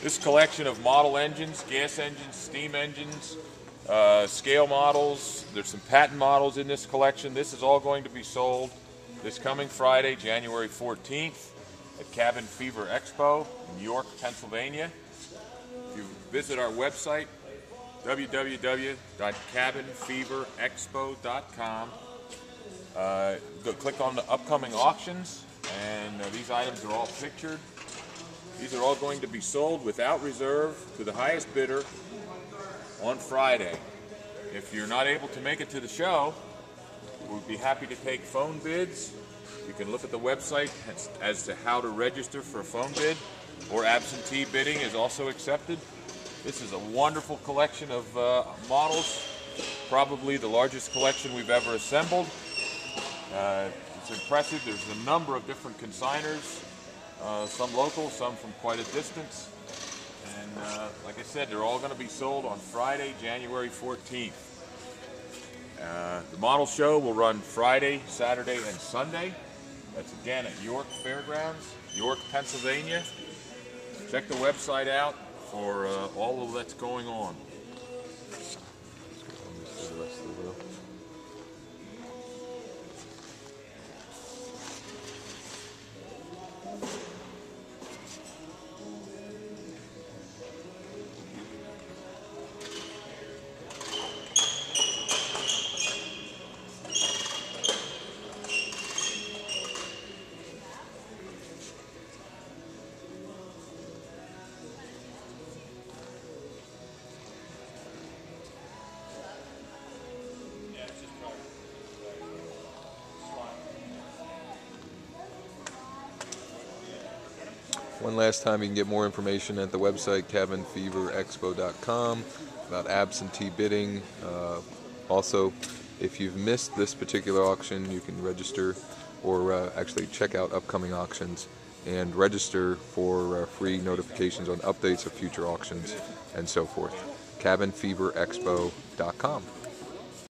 This collection of model engines, gas engines, steam engines, scale models. There's some patent models in this collection. This is all going to be sold this coming Friday, January 14th at Cabin Fever Expo in York, Pennsylvania. If you visit our website, www.cabinfeverexpo.com, click on the upcoming auctions, and these items are all pictured. These are all going to be sold without reserve to the highest bidder on Friday. If you're not able to make it to the show, we'd be happy to take phone bids. You can look at the website as to how to register for a phone bid, or absentee bidding is also accepted. This is a wonderful collection of models, probably the largest collection we've ever assembled. It's impressive. There's a number of different consigners, some local, some from quite a distance. And like I said, they're all going to be sold on Friday, January 14th. The model show will run Friday, Saturday, and Sunday. That's again at York Fairgrounds, York, Pennsylvania. Check the website out for all of that's going on. One last time, you can get more information at the website cabinfeverexpo.com about absentee bidding. Also, if you've missed this particular auction, you can register or actually check out upcoming auctions and register for free notifications on updates of future auctions and so forth. cabinfeverexpo.com.